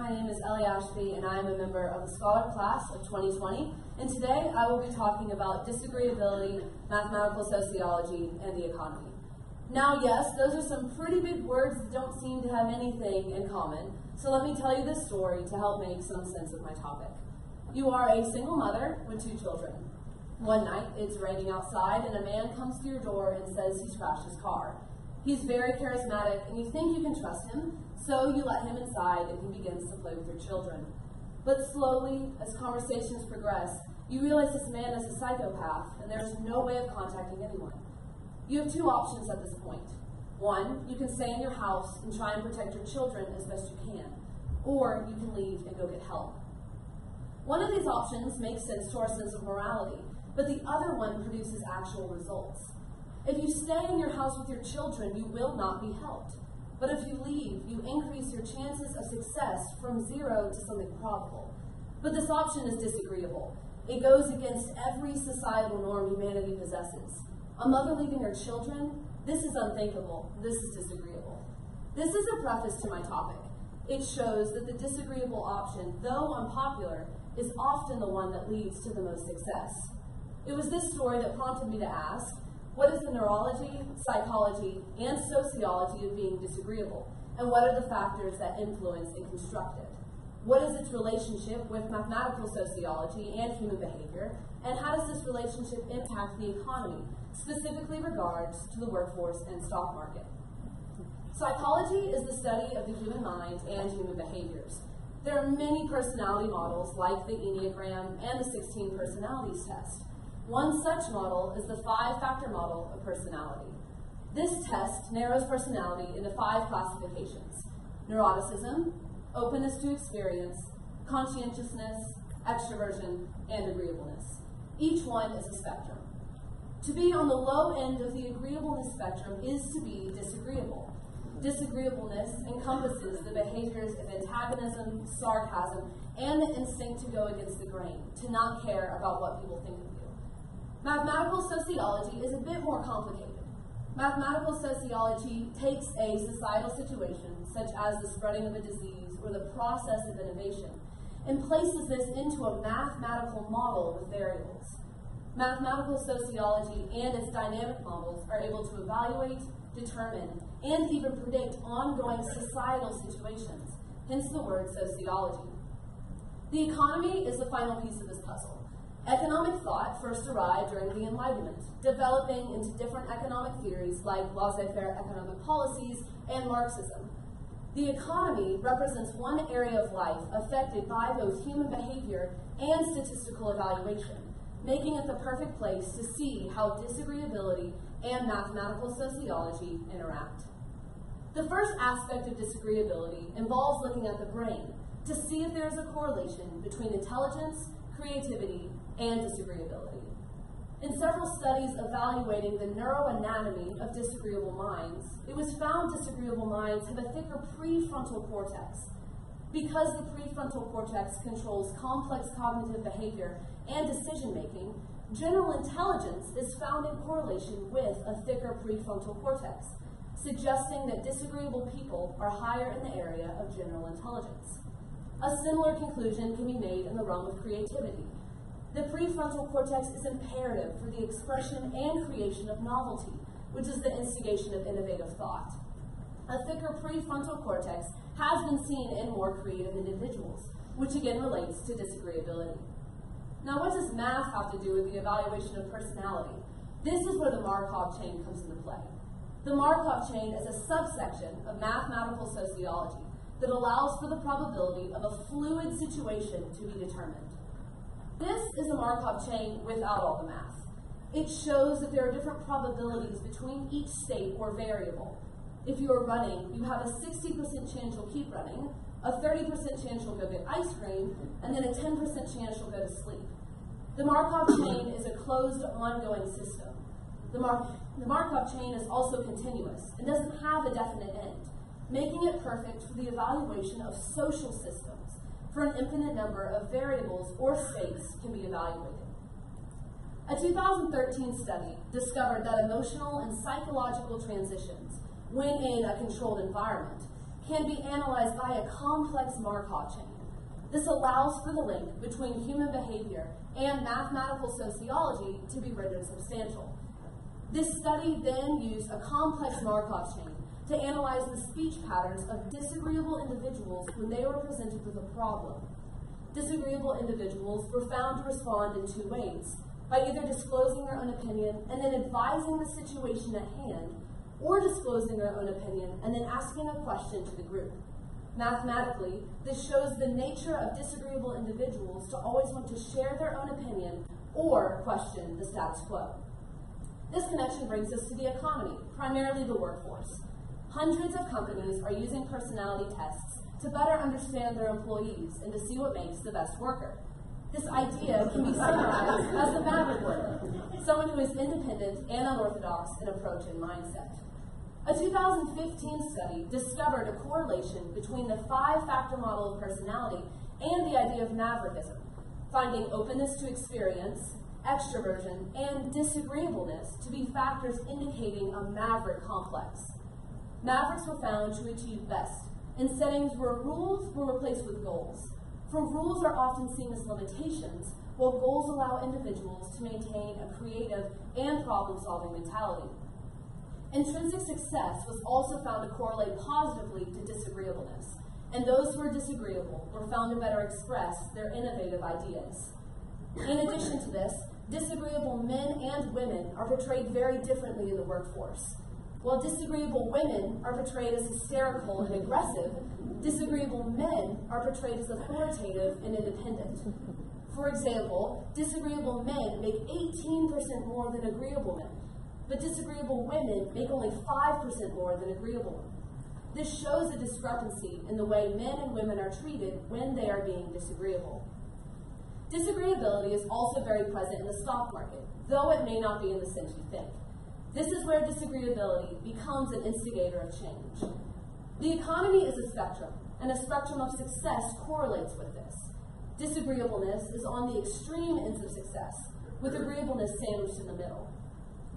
my name is Ellie Ashby, and I am a member of the Scholar Class of 2020. And today I will be talking about disagreeability, mathematical sociology, and the economy. Now, yes, those are some pretty big words that don't seem to have anything in common. So let me tell you this story to help make some sense of my topic. You are a single mother with 2 children. One night, it's raining outside, and a man comes to your door and says he's crashed his car. He's very charismatic, and you think you can trust him, so you let him inside, and he begins to play with your children. But slowly, as conversations progress, you realize this man is a psychopath, and there's no way of contacting anyone. You have 2 options at this point. One, you can stay in your house and try and protect your children as best you can, or you can leave and go get help. One of these options makes sense to our sense of morality, but the other one produces actual results. If you stay in your house with your children, you will not be helped. But if you leave, you increase your chances of success from 0 to something probable. But this option is disagreeable. It goes against every societal norm humanity possesses. A mother leaving her children? This is unthinkable. This is disagreeable. This is a preface to my topic. It shows that the disagreeable option, though unpopular, is often the one that leads to the most success. It was this story that prompted me to ask, what is the neurology, psychology, and sociology of being disagreeable? And what are the factors that influence and construct it? What is its relationship with mathematical sociology and human behavior? And how does this relationship impact the economy, specifically regards to the workforce and stock market? Psychology is the study of the human mind and human behaviors. There are many personality models like the Enneagram and the 16 personalities test. One such model is the 5-factor model of personality. This test narrows personality into 5 classifications: neuroticism, openness to experience, conscientiousness, extroversion, and agreeableness. Each one is a spectrum. To be on the low end of the agreeableness spectrum is to be disagreeable. Disagreeableness encompasses the behaviors of antagonism, sarcasm, and the instinct to go against the grain, to not care about what people think of you. Mathematical sociology is a bit more complicated. Mathematical sociology takes a societal situation, such as the spreading of a disease or the process of innovation, and places this into a mathematical model with variables. Mathematical sociology and its dynamic models are able to evaluate, determine, and even predict ongoing societal situations, hence the word sociology. The economy is the final piece of this puzzle. Economic thought first arrived during the Enlightenment, developing into different economic theories like laissez-faire economic policies and Marxism. The economy represents one area of life affected by both human behavior and statistical evaluation, making it the perfect place to see how disagreeability and mathematical sociology interact. The first aspect of disagreeability involves looking at the brain to see if there is a correlation between intelligence, creativity, and disagreeability. In several studies evaluating the neuroanatomy of disagreeable minds, it was found disagreeable minds have a thicker prefrontal cortex. Because the prefrontal cortex controls complex cognitive behavior and decision-making, general intelligence is found in correlation with a thicker prefrontal cortex, suggesting that disagreeable people are higher in the area of general intelligence. A similar conclusion can be made in the realm of creativity. The prefrontal cortex is imperative for the expression and creation of novelty, which is the instigation of innovative thought. A thicker prefrontal cortex has been seen in more creative individuals, which again relates to disagreeability. Now, what does math have to do with the evaluation of personality? This is where the Markov chain comes into play. The Markov chain is a subsection of mathematical sociology that allows for the probability of a fluid situation to be determined. This is a Markov chain without all the math. It shows that there are different probabilities between each state or variable. If you are running, you have a 60% chance you'll keep running, a 30% chance you'll go get ice cream, and then a 10% chance you'll go to sleep. The Markov chain is a closed, ongoing system. The Markov chain is also continuous and doesn't have a definite end, making it perfect for the evaluation of social systems, for an infinite number of variables or states can be evaluated. A 2013 study discovered that emotional and psychological transitions, when in a controlled environment, can be analyzed by a complex Markov chain. This allows for the link between human behavior and mathematical sociology to be rendered substantial. This study then used a complex Markov chain to analyze the speech patterns of disagreeable individuals when they were presented with a problem. Disagreeable individuals were found to respond in two ways, by either disclosing their own opinion and then advising the situation at hand, or disclosing their own opinion and then asking a question to the group. Mathematically, this shows the nature of disagreeable individuals to always want to share their own opinion or question the status quo. This connection brings us to the economy, primarily the workforce. Hundreds of companies are using personality tests to better understand their employees and to see what makes the best worker. This idea can be summarized as the maverick worker, someone who is independent and unorthodox in approach and mindset. A 2015 study discovered a correlation between the 5-factor model of personality and the idea of maverickism, finding openness to experience, extroversion, and disagreeableness to be factors indicating a maverick complex. Mavericks were found to achieve best in settings where rules were replaced with goals. For rules are often seen as limitations, while goals allow individuals to maintain a creative and problem-solving mentality. Intrinsic success was also found to correlate positively to disagreeableness, and those who were disagreeable were found to better express their innovative ideas. In addition to this, disagreeable men and women are portrayed very differently in the workforce. While disagreeable women are portrayed as hysterical and aggressive, disagreeable men are portrayed as authoritative and independent. For example, disagreeable men make 18% more than agreeable men, but disagreeable women make only 5% more than agreeable women. This shows a discrepancy in the way men and women are treated when they are being disagreeable. Disagreeability is also very present in the stock market, though it may not be in the sense you think. This is where disagreeability becomes an instigator of change. The economy is a spectrum, and a spectrum of success correlates with this. Disagreeableness is on the extreme ends of success, with agreeableness sandwiched in the middle.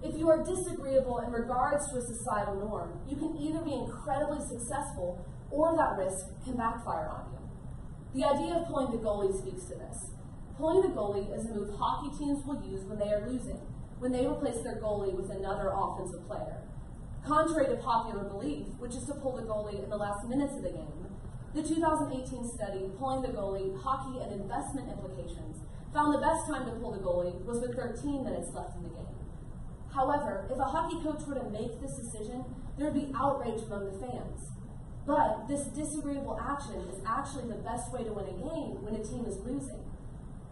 If you are disagreeable in regards to a societal norm, you can either be incredibly successful or that risk can backfire on you. The idea of pulling the goalie speaks to this. Pulling the goalie is a move hockey teams will use when they are losing, when they replace their goalie with another offensive player. Contrary to popular belief, which is to pull the goalie in the last minutes of the game, the 2018 study, Pulling the Goalie, Hockey and Investment Implications, found the best time to pull the goalie was with 13 minutes left in the game. However, if a hockey coach were to make this decision, there would be outrage among the fans. But this disagreeable action is actually the best way to win a game when a team is losing.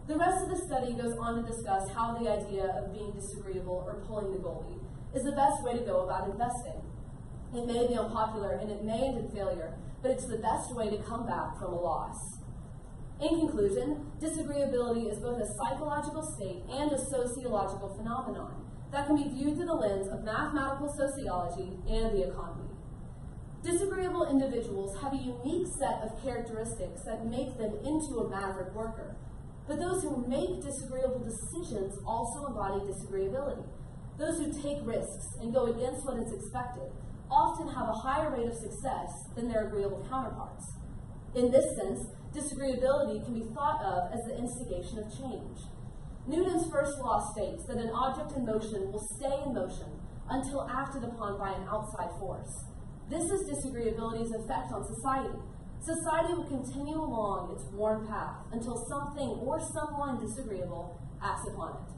The rest of the study goes on to discuss how the idea of being disagreeable or pulling the goalie is the best way to go about investing. It may be unpopular and it may end in failure, but it's the best way to come back from a loss. In conclusion, disagreeability is both a psychological state and a sociological phenomenon that can be viewed through the lens of mathematical sociology and the economy. Disagreeable individuals have a unique set of characteristics that make them into a maverick worker. But those who make disagreeable decisions also embody disagreeability. Those who take risks and go against what is expected often have a higher rate of success than their agreeable counterparts. In this sense, disagreeability can be thought of as the instigation of change. Newton's first law states that an object in motion will stay in motion until acted upon by an outside force. This is disagreeability's effect on society. Society will continue along its worn path until something or someone disagreeable acts upon it.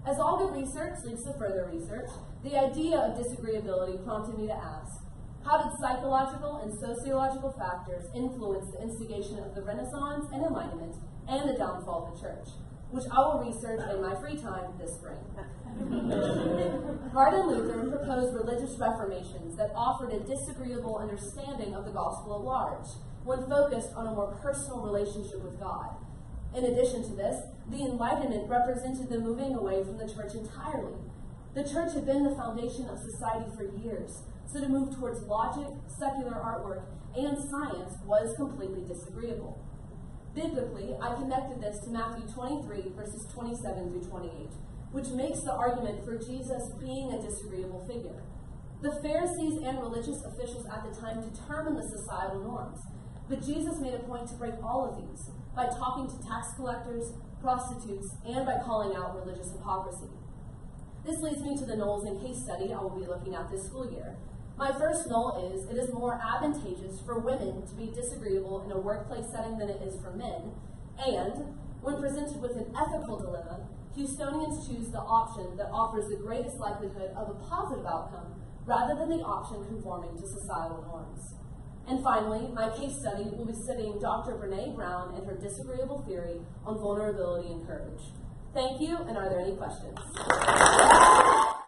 As all good research leads to further research, the idea of disagreeability prompted me to ask, how did psychological and sociological factors influence the instigation of the Renaissance and Enlightenment and the downfall of the church, which I will research in my free time this spring. Martin Luther proposed religious reformations that offered a disagreeable understanding of the gospel at large, when focused on a more personal relationship with God. In addition to this, the Enlightenment represented the moving away from the church entirely. The church had been the foundation of society for years, so to move towards logic, secular artwork, and science was completely disagreeable. Biblically, I connected this to Matthew 23, verses 27 through 28, which makes the argument for Jesus being a disagreeable figure. The Pharisees and religious officials at the time determined the societal norms, but Jesus made a point to break all of these by talking to tax collectors, prostitutes, and by calling out religious hypocrisy. This leads me to the Knowles and case study I will be looking at this school year. My first knoll is, it is more advantageous for women to be disagreeable in a workplace setting than it is for men, and when presented with an ethical dilemma, Houstonians choose the option that offers the greatest likelihood of a positive outcome rather than the option conforming to societal norms. And finally, my case study will be studying Dr. Brene Brown and her disagreeable theory on vulnerability and courage. Thank you, and are there any questions?